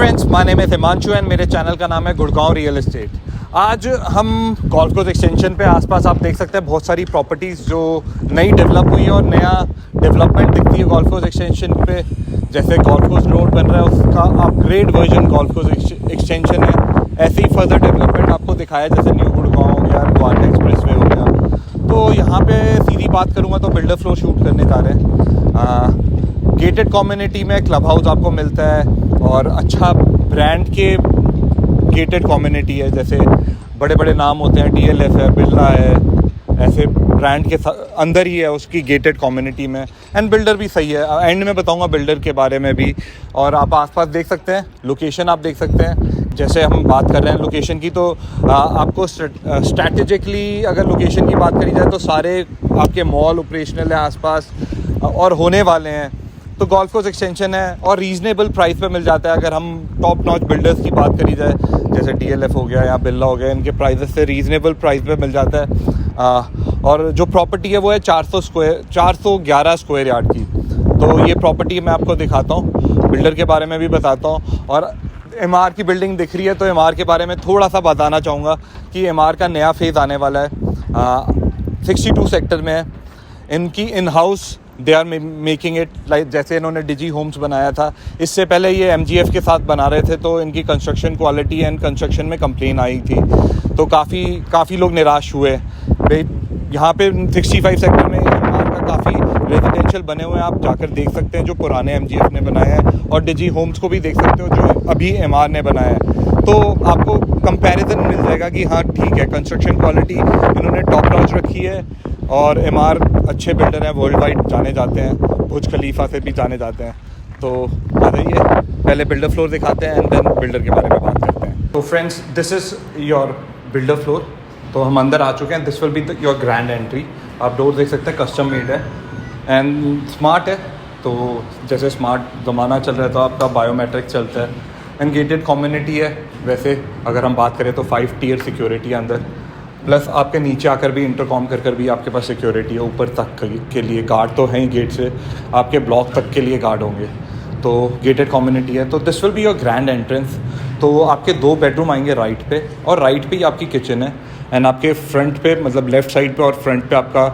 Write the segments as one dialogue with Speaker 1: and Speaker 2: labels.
Speaker 1: Friends, my name is Himanshu and मेरे channel का नाम है गुड़गांव रियल एस्टेट। आज हम गोल्फ कोर्स एक्सटेंशन पे आसपास आप देख सकते हैं बहुत सारी प्रॉपर्टीज़ जो नई डेवलप हुई है और नया डेवलपमेंट दिखती है गोल्फ कोर्स एक्सटेंशन पे। जैसे गोल्फ कोर्स रोड बन रहा है, उसका upgrade version golf course extension है। ऐसे ही फर्दर डेवलपमेंट आपको दिखाया, जैसे न्यू गुड़गांव हो गया, द्वारका एक्सप्रेसवे हो गया। तो यहाँ पे सीधी बात करूँगा तो बिल्डर फ्लोर शूट करने जा रहे हैं। गेटेड कम्युनिटी में क्लब हाउस आपको मिलता है और अच्छा ब्रांड के गेटेड कम्युनिटी है। जैसे बड़े बड़े नाम होते हैं, DLF है, बिरला है, ऐसे ब्रांड के अंदर ही है उसकी गेटेड कम्युनिटी में। एंड बिल्डर भी सही है, एंड में बताऊंगा बिल्डर के बारे में भी। और आप आसपास देख सकते हैं, लोकेशन आप देख सकते हैं। जैसे हम बात कर रहे हैं लोकेशन की, तो आपको स्ट्रैटेजिकली अगर लोकेशन की बात करी जाए तो सारे आपके मॉल ऑपरेशनल है आसपास और होने वाले हैं। तो गोल्फ कोर्स एक्सटेंशन है और रीज़नेबल प्राइस पे मिल जाता है। अगर हम टॉप नॉच बिल्डर्स की बात करी जाए, जैसे DLF हो गया या बिरला हो गया, इनके प्राइसेस से रीज़नेबल प्राइस पे मिल जाता है। और जो प्रॉपर्टी है वो है 411 स्क्वायर यार्ड की। तो ये प्रॉपर्टी मैं आपको दिखाता हूँ, बिल्डर के बारे में भी बताता हूँ। और MR की बिल्डिंग दिख रही है, तो MR के बारे में थोड़ा सा बताना चाहूँगा कि MR का नया फेज़ आने वाला है। 62 सेक्टर में है। इनकी in house they are making it like, जैसे इन्होंने डिजी होम्स बनाया था, इससे पहले ये MGF के साथ बना रहे थे। तो इनकी कंस्ट्रक्शन क्वालिटी एंड कंस्ट्रक्शन में कंप्लेन आई थी, तो काफ़ी लोग निराश हुए भाई। यहाँ पे 65 सेक्टर में MR का काफ़ी रेजिडेंशियल बने हुए हैं, आप जाकर देख सकते हैं, जो पुराने MGF ने बनाए हैं। और डिजी होम्स को भी देख सकते हो जो अभी MR ने बनाया है। तो आपको कंपैरिजन मिल जाएगा कि हाँ ठीक है, कंस्ट्रक्शन क्वालिटी इन्होंने टॉप नॉच रखी है। और MR अच्छे बिल्डर हैं, वर्ल्ड वाइड जाने जाते हैं, बुर्ज खलीफा से भी जाने जाते हैं। तो आ जाइए, पहले बिल्डर फ्लोर दिखाते हैं एंड देन बिल्डर के बारे में बात करते हैं। तो friends, this is your builder floor. तो हम अंदर आ चुके हैं। This will be your grand entry. आप डोर देख सकते हैं, कस्टम मेड है एंड स्मार्ट है। तो जैसे स्मार्ट ज़माना चल रहा है तो आपका बायोमेट्रिक चलता है एंड गेटेड कम्युनिटी है। वैसे अगर हम बात करें तो 5 टियर सिक्योरिटी अंदर, प्लस आपके नीचे आकर भी इंटरकॉम कर भी आपके पास सिक्योरिटी है। ऊपर तक के लिए गार्ड तो हैं ही, गेट से आपके ब्लॉक तक के लिए गार्ड होंगे। तो गेटेड कम्युनिटी है। तो this will be your grand entrance. तो आपके 2 बेडरूम आएंगे राइट पे, और राइट पे ही आपकी किचन है। एंड आपके फ्रंट पे, मतलब लेफ़्ट साइड पे और फ्रंट पे आपका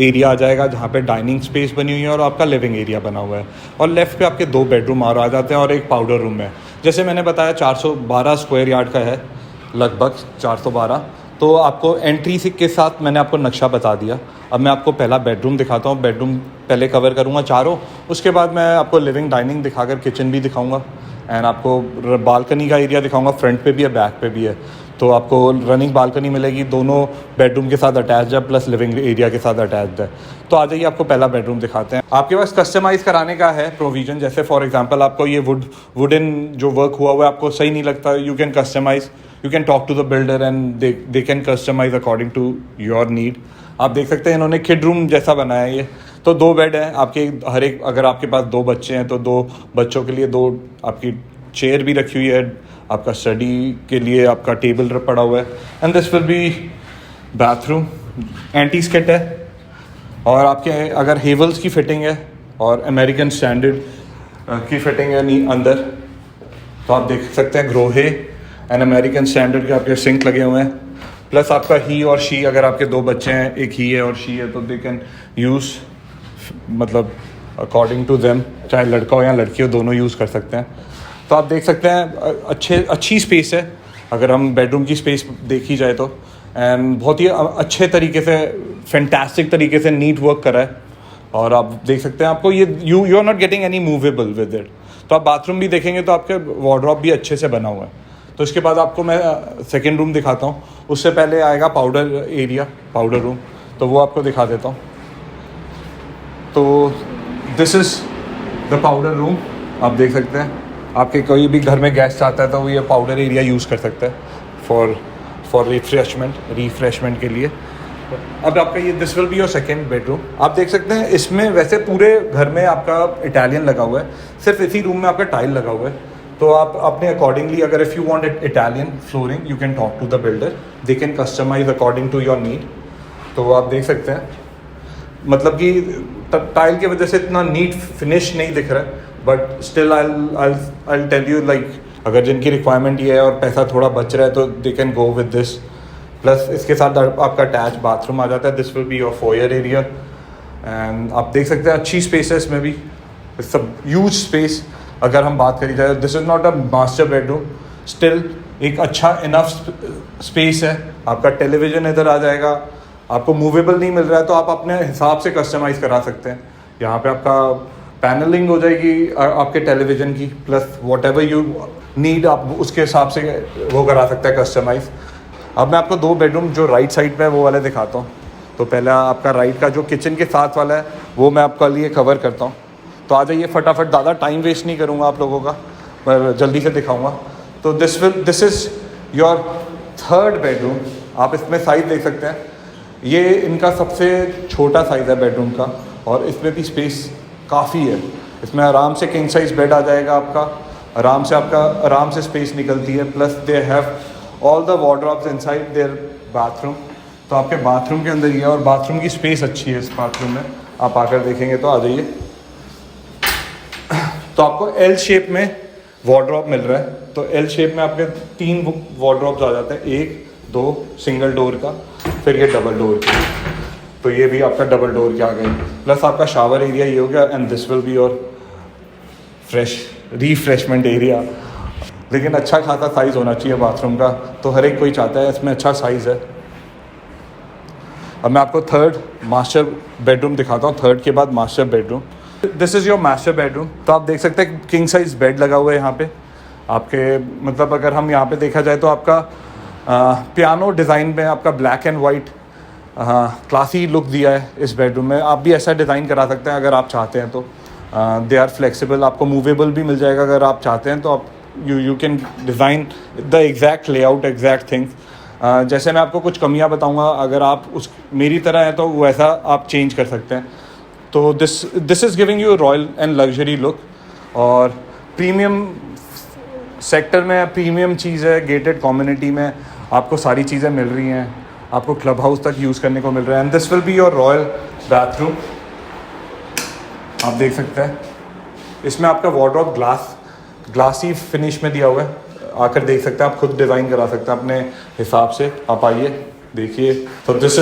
Speaker 1: एरिया आ जाएगा जहाँ पे डाइनिंग स्पेस बनी हुई है और आपका लिविंग एरिया बना हुआ है। और लेफ़्ट पे आपके 2 बेडरूम और आ जाते हैं और एक पाउडर रूम है। जैसे मैंने बताया 412 स्क्वायर यार्ड का है, लगभग 412। तो आपको एंट्री के साथ मैंने आपको नक्शा बता दिया। अब मैं आपको पहला बेडरूम दिखाता हूँ। बेडरूम पहले कवर करूँगा चारों, उसके बाद मैं आपको लिविंग डाइनिंग दिखाकर किचन भी दिखाऊँगा एंड आपको बालकनी का एरिया दिखाऊँगा। फ्रंट पे भी है, बैक पे भी है। तो आपको रनिंग बालकनी मिलेगी, दोनों बेडरूम के साथ अटैच्ड है, प्लस लिविंग एरिया के साथ अटैच्ड है। तो आ जाइए, आपको पहला बेडरूम दिखाते हैं। आपके पास कस्टमाइज़ कराने का है प्रोविज़न। जैसे फॉर एग्जांपल आपको ये वुडन जो वर्क हुआ है आपको सही नहीं लगता, you can customize, you can talk to the builder and they can customize according to your need. आप देख सकते हैं इन्होंने किड रूम जैसा बनाया है ये। तो 2 बेड हैं आपके, हर एक, अगर आपके पास 2 बच्चे हैं तो 2 बच्चों के लिए 2 आपकी चेयर भी रखी हुई है। आपका स्टडी के लिए आपका टेबल पड़ा हुआ है। And this will B bathroom, anti skit है। और आपके अगर हेवल्स की फिटिंग है और अमेरिकन स्टैंडर्ड की फिटिंग है अंदर, तो आप देख सकते हैं ग्रोहे एंड अमेरिकन स्टैंडर्ड के आपके सिंक लगे हुए हैं। प्लस आपका ही और शी, अगर आपके 2 बच्चे हैं, एक ही है और शी है, तो दे कैन यूज़, मतलब अकॉर्डिंग टू देम, चाहे लड़का हो या लड़की हो, दोनों यूज़ कर सकते हैं। तो आप देख सकते हैं अच्छी स्पेस है अगर हम बेडरूम की स्पेस देखी जाए तो। एंड बहुत ही अच्छे तरीके से, फैंटास्टिक तरीके से नीट वर्क करा है। और आप देख सकते हैं, आपको ये you are not getting any movable with it. तो आप बाथरूम भी देखेंगे तो आपके वार्डरोब भी अच्छे से बना हुआ है। तो इसके बाद आपको मैं सेकेंड रूम दिखाता हूँ। उससे पहले आएगा पाउडर एरिया, पाउडर रूम। तो वो आपको दिखा देता हूँ। तो this is the powder room. आप देख सकते हैं, आपके कोई भी घर में गेस्ट आता है तो वो ये पाउडर एरिया यूज़ कर सकता है फॉर रिफ्रेशमेंट के लिए। अब आपका ये this will be your second bedroom. आप देख सकते हैं इसमें वैसे पूरे घर में आपका इटालियन लगा हुआ है, सिर्फ इसी रूम में आपका टाइल लगा हुआ है। तो आप अपने अकॉर्डिंगली, अगर if you want Italian flooring, you can talk to the builder, they can customize according to your need. तो आप देख सकते हैं, मतलब कि टाइल की वजह से इतना नीट फिनिश नहीं दिख रहा है, but still I tell you, like अगर जिनकी रिक्वायरमेंट ये है और पैसा थोड़ा बच रहा है तो they can go with this. Plus इसके साथ आपका अटैच बाथरूम आ जाता है। This will be your foyer area and आप देख सकते हैं अच्छी स्पेस है इसमें भी, इट्स अ ह्यूज स्पेस। अगर हम बात करी जाए, this is not a master bedroom, still एक अच्छा इनफ स्पेस है। आपका टेलीविज़न इधर आ जाएगा, आपको मूवेबल नहीं मिल रहा है तो आप अपने हिसाब से कस्टमाइज़ करा सकते हैं। यहाँ पे आपका पैनलिंग हो जाएगी आपके टेलीविज़न की, plus what ever you need आप उसके हिसाब से वो करा सकते हैं कस्टमाइज़। अब मैं आपको 2 बेडरूम जो राइट साइड पे है वो वाले दिखाता हूँ। तो पहला आपका राइट का जो किचन के साथ वाला है वो मैं आपके लिए कवर करता हूँ। तो आ जाइए फटाफट, ज़्यादा टाइम वेस्ट नहीं करूँगा आप लोगों का, पर जल्दी से दिखाऊँगा। तो this is your 3rd bedroom. आप इसमें साइज़ देख सकते हैं, ये इनका सबसे छोटा साइज़ है बेडरूम का और इसमें भी स्पेस काफ़ी है। इसमें आराम से किंग साइज़ बेड आ जाएगा आपका, आराम से स्पेस निकलती है। Plus they have all the wardrobes inside their bathroom. तो आपके बाथरूम के अंदर ही है और बाथरूम की स्पेस अच्छी है इस बाथरूम में, आप आकर देखेंगे तो। आ जाइए, तो आपको एल शेप में वार्डरोब मिल रहा है। तो एल शेप में आपके 3 वार्डरोब्स आ जाते हैं, 1 2 सिंगल डोर का, फिर ये डबल डोर की। तो ये भी आपका डबल डोर के आ गए। प्लस आपका शावर एरिया ये हो गया and this will be your refreshment area. लेकिन अच्छा खासा साइज़ होना चाहिए बाथरूम का, तो हर एक कोई चाहता है इसमें अच्छा साइज़ है। अब मैं आपको 3rd मास्टर बेडरूम दिखाता हूँ, 3rd के बाद master bedroom. This is your master bedroom. तो आप देख सकते हैं किंग साइज़ बेड लगा हुआ है यहाँ पे आपके, मतलब अगर हम यहाँ पे देखा जाए तो आपका पियानो डिज़ाइन में आपका black and white classy look दिया है इस बेडरूम में। आप भी ऐसा डिज़ाइन करा सकते हैं अगर आप चाहते हैं तो। दे आर फ्लेक्सिबल, आपको मूवेबल भी मिल जाएगा अगर आप चाहते हैं तो। आप you can design the exact layout, exact things. जैसे मैं आपको कुछ कमियां बताऊंगा, अगर आप उस मेरी तरह हैं तो वैसा आप चेंज कर सकते हैं। तो this is giving you royal and luxury look और प्रीमियम सेक्टर में प्रीमियम चीज़ है। गेटेड कम्युनिटी में आपको सारी चीज़ें मिल रही हैं, आपको क्लब हाउस तक यूज़ करने को मिल रहा है। And this will be your royal bathroom. आप देख सकते हैं इसमें आपका वार्डरोब ग्लासी फिनिश में दिया हुआ है, आकर देख सकते हैं, आप खुद डिज़ाइन करा सकते हैं अपने हिसाब से। आप आइए देखिए। तो this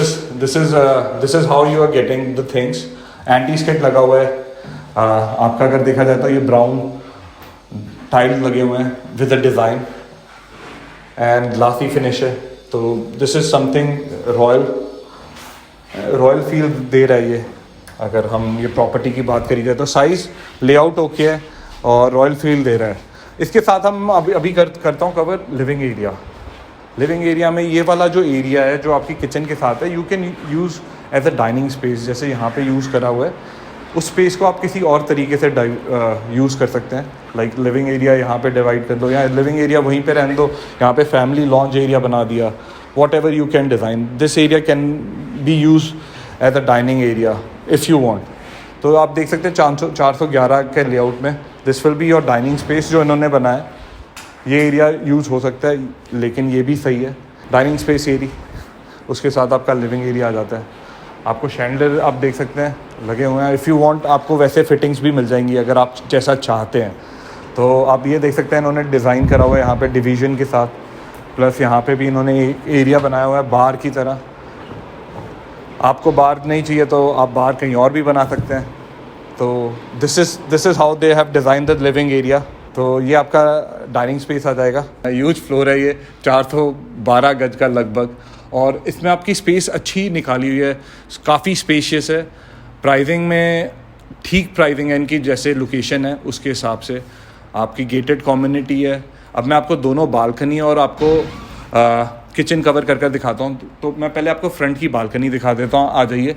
Speaker 1: is how you are getting the things. Anti skid लगा हुआ है आपका, अगर देखा जाए तो ये ब्राउन टाइल्स लगे हुए हैं with a design and glassy finish है। तो this is something royal feel दे रहा है ये। अगर हम ये प्रॉपर्टी की बात करी जाए तो साइज़ लेआउट ओके है और रॉयल फील दे रहा है। इसके साथ हम अभी करता हूँ cover living area. Living area में ये वाला जो एरिया है जो आपकी किचन के साथ है, you can use as a dining space. जैसे यहाँ पे यूज़ करा हुआ है, उस स्पेस को आप किसी और तरीके से यूज़ कर सकते हैं। लाइक लिविंग एरिया यहाँ पे डिवाइड कर दो, या लिविंग एरिया वहीं पे रहने दो, यहाँ पे फैमिली लॉन्ज एरिया बना दिया। Whatever you can design, this area can be use as a dining area if you want. तो आप देख सकते हैं 411 के लेआउट में this will be your dining space जो इन्होंने बनाया। ये एरिया यूज़ हो सकता है, लेकिन ये भी सही है डाइनिंग स्पेस एरिया। उसके साथ आपका लिविंग एरिया आ जाता है। आपको शैंडलर आप देख सकते हैं लगे हुए हैं। इफ़ यू वांट आपको वैसे फिटिंग्स भी मिल जाएंगी अगर आप जैसा चाहते हैं। तो आप ये देख सकते हैं इन्होंने डिज़ाइन करा हुआ है यहाँ पे डिवीज़न के साथ। प्लस यहाँ पे भी इन्होंने एक एरिया बनाया हुआ है बार की तरह। आपको बार नहीं चाहिए तो आप बार कहीं और भी बना सकते हैं। तो this is how they have design the living area. तो ये आपका डाइनिंग स्पेस आ जाएगा। ह्यूज फ्लोर है ये, 412 गज का लगभग, और इसमें आपकी स्पेस अच्छी निकाली हुई है, काफ़ी स्पेशियस है। प्राइसिंग में ठीक प्राइसिंग है इनकी, जैसे लोकेशन है उसके हिसाब से। आपकी गेटेड कम्युनिटी है। अब मैं आपको दोनों बालकनी और आपको किचन कवर कर दिखाता हूँ। तो मैं पहले आपको फ्रंट की बालकनी दिखा देता हूँ, आ जाइए।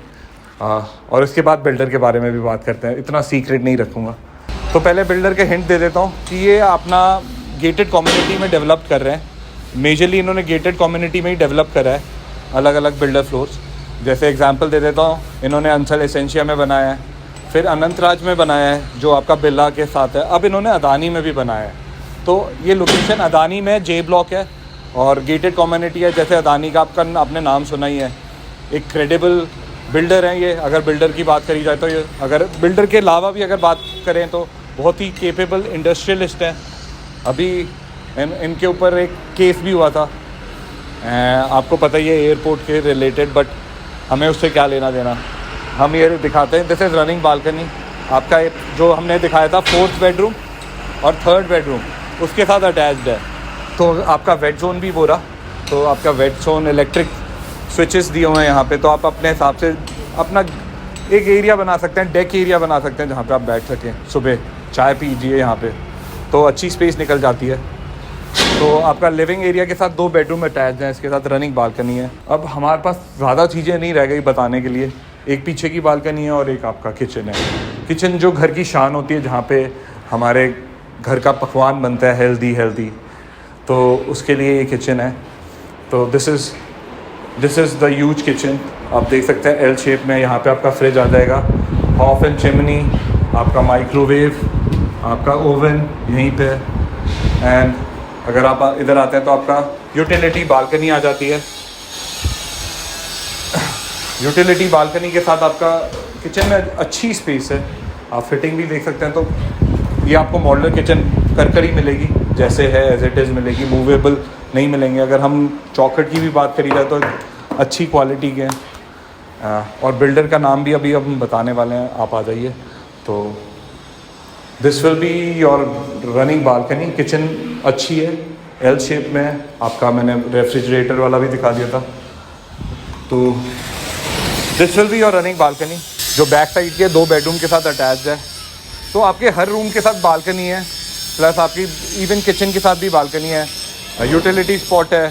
Speaker 1: और इसके बाद बिल्डर के बारे में भी बात करते हैं, इतना सीक्रेट नहीं रखूँगा। तो पहले बिल्डर के हिंट दे देता हूँ कि ये अपना गेटेड कम्युनिटी में डेवलप कर रहे हैं। मेजरली इन्होंने गेटेड कम्युनिटी में ही डेवलप करा है, अलग अलग बिल्डर फ्लोर्स। जैसे एग्जांपल दे देता हूँ, इन्होंने अंसल एसेंशिया में बनाया है, फिर अनंतराज में बनाया है जो आपका बिरला के साथ है, अब इन्होंने अदानी में भी बनाया है। तो ये लोकेशन अदानी में जे ब्लॉक है और गेटेड कम्युनिटी है। जैसे अदानी का आपने नाम सुना ही है, एक क्रेडिबल बिल्डर हैं ये। अगर बिल्डर की बात करी जाए तो ये, अगर बिल्डर के अलावा भी अगर बात करें तो बहुत ही केपेबल इंडस्ट्रियलिस्ट हैं। अभी इनके ऊपर एक केस भी हुआ था, आपको पता ही है एयरपोर्ट के रिलेटेड, बट हमें उससे क्या लेना देना। हम ये दिखाते हैं, दिस इज़ रनिंग बालकनी। आपका जो हमने दिखाया था 4th बेडरूम और 3rd बेडरूम उसके साथ अटैच्ड है। तो आपका वेट जोन भी बोला, तो आपका वेट जोन इलेक्ट्रिक स्विचेस दिए हुए हैं यहाँ पे, तो आप अपने हिसाब से अपना एक एरिया बना सकते हैं, डेक एरिया बना सकते हैं जहाँ पे आप बैठ सकें, सुबह चाय पीजिए यहाँ पे, तो अच्छी स्पेस निकल जाती है। तो आपका लिविंग एरिया के साथ 2 बेडरूम अटैच्ड हैं, इसके साथ रनिंग बालकनी है। अब हमारे पास ज़्यादा चीज़ें नहीं रह गई बताने के लिए, एक पीछे की बालकनी है और एक आपका किचन है। किचन जो घर की शान होती है, जहाँ पे हमारे घर का पकवान बनता है हेल्दी, तो उसके लिए ये किचन है। तो this is the huge kitchen, आप देख सकते हैं एल शेप में। यहाँ पे आपका फ्रिज आ जाएगा, हॉफ एंड चिमनी, आपका माइक्रोवेव, आपका ओवन यहीं पे। एंड अगर आप इधर आते हैं तो आपका यूटिलिटी बालकनी आ जाती है। यूटिलिटी बालकनी के साथ आपका किचन में अच्छी स्पेस है, आप फिटिंग भी देख सकते हैं। तो ये आपको मॉडलर किचन करकरी मिलेगी, जैसे है एज इट इज़ मिलेगी, मूवेबल नहीं मिलेंगे। अगर हम चौखट की भी बात करी जाए तो अच्छी क्वालिटी के हैं, और बिल्डर का नाम भी अभी हम बताने वाले हैं, आप आ जाइए। तो this will be your running balcony. Kitchen अच्छी है, एल शेप में है। आपका मैंने रेफ्रिजरेटर वाला भी दिखा दिया था। तो this will be your running balcony, जो बैक साइड के 2 बेडरूम के साथ अटैच्ड है। तो आपके हर रूम के साथ बालकनी है, प्लस आपकी इवन किचन के साथ भी बालकनी है, यूटिलिटी स्पॉट है,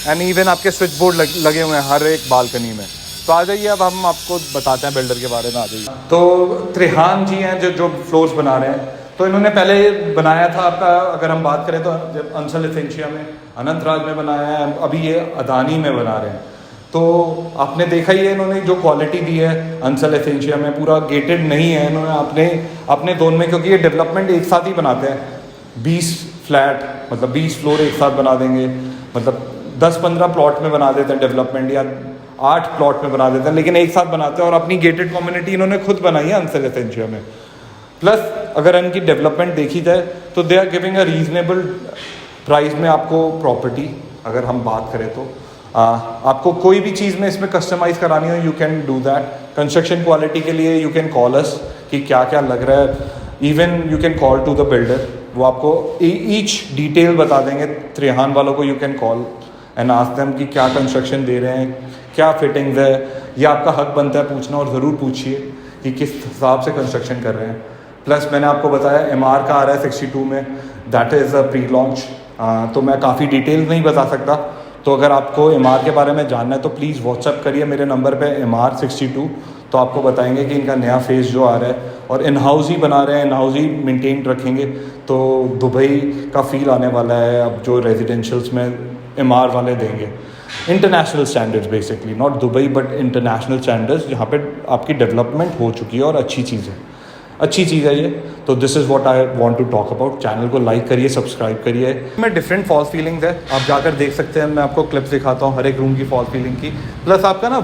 Speaker 1: एंड इवन आपके स्विच बोर्ड लगे हुए हैं हर एक बालकनी में। तो आ जाइए, अब हम आपको बताते हैं बिल्डर के बारे में। आ जाइए। तो त्रिहान जी हैं जो फ्लोर्स बना रहे हैं। तो इन्होंने पहले बनाया था आपका, अगर हम बात करें तो जब अंसल एसेंशिया में, अनंतराज में बनाया है, अभी ये अदानी में बना रहे हैं। तो आपने देखा ही है इन्होंने जो क्वालिटी दी है अंसल एसेंशिया में, पूरा गेटेड नहीं है इन्होंने अपने जोन में, क्योंकि ये डेवलपमेंट एक साथ ही बनाते हैं। 20 फ्लैट मतलब 20 फ्लोर एक साथ बना देंगे, मतलब 10-15 प्लॉट में बना देते हैं डेवलपमेंट, या 8 प्लॉट में बना देते हैं, लेकिन एक साथ बनाते हैं। और अपनी गेटेड कम्युनिटी इन्होंने खुद बनाई है अंसल एसेंशिया में। प्लस अगर इनकी डेवलपमेंट देखी जाए तो they are giving a reasonable price में आपको प्रॉपर्टी। अगर हम बात करें तो आपको कोई भी चीज़ में इसमें कस्टमाइज़ करानी हो, you can do that. Construction quality के लिए यू कैन कॉल अस कि क्या क्या लग रहा है, even you can call to the builder, वो आपको ईच डिटेल बता देंगे। त्रिहान वालों को you can call and ask them कि क्या कंस्ट्रक्शन दे रहे हैं, क्या फिटिंग्स है। ये आपका हक बनता है पूछना, और ज़रूर पूछिए कि किस हिसाब से कंस्ट्रक्शन कर रहे हैं। प्लस मैंने आपको बताया MR का आ रहा है 62 में, that is a pre launch. तो मैं काफ़ी डिटेल नहीं बता सकता। तो अगर आपको MR के बारे में जानना है तो प्लीज़ व्हाट्सअप करिए मेरे नंबर पे MR 62, तो आपको बताएंगे कि इनका नया फेज़ जो आ रहा है, और इन हाउस ही बना रहे हैं, इन हाउस ही मेंटेन रखेंगे। तो दुबई का फील आने वाला है अब जो रेजिडेंशियल्स में MR वाले देंगे। International standards basically, not Dubai but international standards, जहाँ पे आपकी डेवलपमेंट हो चुकी है और अच्छी चीज़ है ये। तो this is what I want to talk about. Channel को लाइक करिए, सब्सक्राइब करिए। मैं डिफरेंट फॉल्स सीलिंग्स है, आप जाकर देख सकते हैं। मैं आपको क्लिप्स दिखाता हूँ हर एक रूम की फॉल्स सीलिंग की। प्लस आपका ना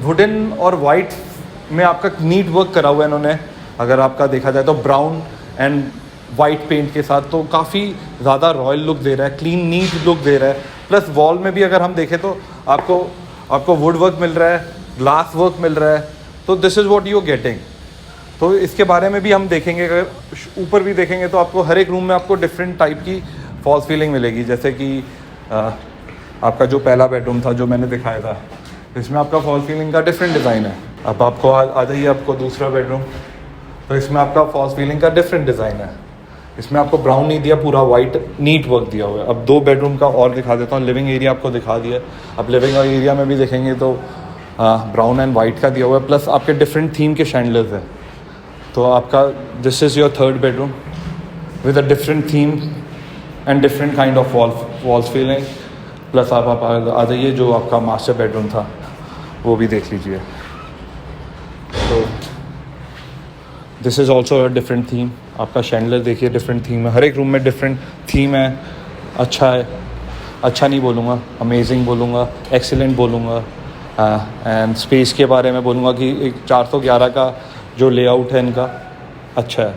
Speaker 1: वुडन और वाइट में आपका नीट वर्क करा हुआ है इन्होंने। अगर आपका देखा जाए तो ब्राउन एंड वाइट पेंट के साथ, तो काफ़ी ज़्यादा रॉयल लुक दे रहा है, क्लीन नीट लुक दे रहा है। प्लस वॉल में भी अगर हम देखें तो आपको वुड वर्क मिल रहा है, ग्लास वर्क मिल रहा है। तो this is what you are getting. तो इसके बारे में भी हम देखेंगे। अगर ऊपर भी देखेंगे तो आपको हर एक रूम में आपको डिफरेंट टाइप की फॉल्स सीलिंग मिलेगी। जैसे कि आपका जो पहला बेडरूम था जो मैंने दिखाया था, इसमें आपका फॉल्स सीलिंग का डिफरेंट डिज़ाइन है। अब आपको आ जाइए आपको दूसरा बेडरूम, तो इसमें आपका फॉल्स सीलिंग का डिफरेंट डिज़ाइन है। इसमें आपको ब्राउन नहीं दिया, पूरा वाइट नीट वर्क दिया हुआ है। अब 2 बेडरूम का और दिखा देता हूँ। लिविंग एरिया आपको दिखा दिया। अब लिविंग एरिया में भी देखेंगे तो ब्राउन एंड वाइट का दिया हुआ है, प्लस आपके डिफरेंट थीम के शैंडलर्स हैं। तो आपका this is your 3rd bedroom with a different theme and different kind of walls feeling. Plus आप आ जाइए, जो आपका मास्टर बेडरूम था वो भी देख लीजिए। तो this is also a different theme. आपका शैंडलर देखिए, डिफरेंट थीम है। हर एक रूम में डिफरेंट थीम है। अच्छा है, अच्छा नहीं बोलूँगा, अमेजिंग बोलूँगा, एक्सीलेंट बोलूँगा। एंड स्पेस के बारे में बोलूँगा कि एक 411 का जो लेआउट है इनका अच्छा है।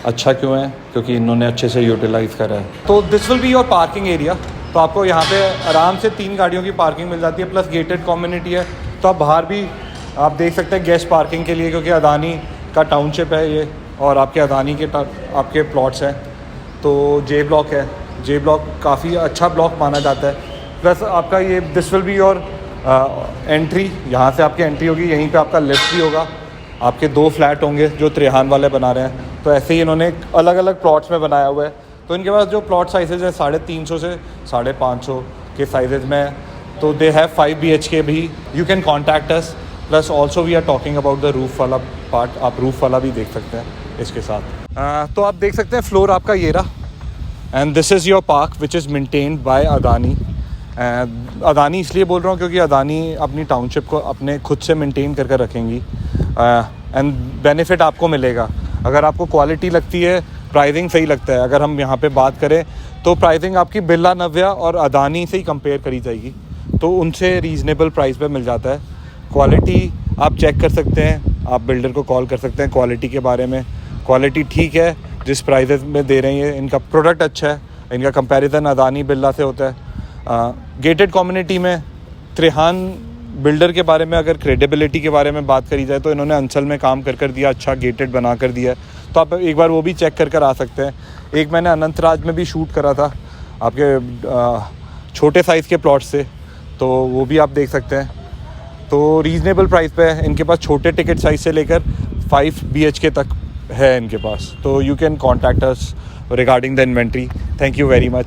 Speaker 1: अच्छा क्यों है? क्योंकि इन्होंने अच्छे से यूटिलाइज़ करा है। तो this will be your parking area. तो आपको यहाँ पे आराम से 3 गाड़ियों की पार्किंग मिल जाती है, प्लस गेटेड कम्युनिटी है। तो आप बाहर भी आप देख सकते हैं गेस्ट पार्किंग के लिए, क्योंकि अदानी का टाउनशिप है ये और आपके अदानी के आपके प्लॉट्स हैं। तो जे ब्लॉक है, जे ब्लॉक काफ़ी अच्छा ब्लॉक माना जाता है। प्लस आपका ये this will be your entry, यहाँ से आपकी एंट्री होगी, यहीं पे आपका लिफ्ट भी होगा। आपके 2 फ्लैट होंगे जो त्रिहान वाले बना रहे हैं। तो ऐसे ही इन्होंने अलग अलग प्लॉट्स में बनाया हुआ है। तो इनके पास जो प्लॉट साइजेज़ है 350 से 550 के साइजेज़ में है। तो दे हैव 5 BHK भी। You can contact us. Plus also we are talking about the roof वाला पार्ट। आप रूफ़ वाला भी देख सकते हैं इसके साथ। तो आप देख सकते हैं फ्लोर आपका ये रहा। And this is your park which is maintained by Adani. Adani इसलिए बोल रहा हूँ क्योंकि अदानी अपनी टाउनशिप को अपने खुद से मेंटेन करके रखेंगी। एंड बेनिफिट आपको मिलेगा अगर आपको क्वालिटी लगती है, प्राइसिंग सही लगता है। अगर हम यहाँ पे बात करें तो प्राइसिंग आपकी बिरला नव्या और अदानी से ही कंपेयर करी जाएगी, तो उनसे रीज़नेबल प्राइस पे मिल जाता है। क्वालिटी आप चेक कर सकते हैं, आप बिल्डर को कॉल कर सकते हैं क्वालिटी के बारे में। क्वालिटी ठीक है, जिस प्राइसेस में दे रही है, इनका प्रोडक्ट अच्छा है, इनका कंपैरिजन अदानी बिरला से होता है। गेटेड कम्युनिटी में त्रिहान बिल्डर के बारे में अगर क्रेडिबिलिटी के बारे में बात करी जाए तो इन्होंने अंचल में काम कर दिया, अच्छा गेटेड बना कर दिया है। तो आप एक बार वो भी चेक कर आ सकते हैं। एक मैंने अनंतराज में भी शूट करा था आपके छोटे साइज़ के प्लॉट से, तो वो भी आप देख सकते हैं। तो रीज़नेबल प्राइस पे है। इनके पास छोटे टिकट साइज़ से लेकर 5 BHK तक है इनके पास। तो you can contact us regarding the inventory. Thank you very much.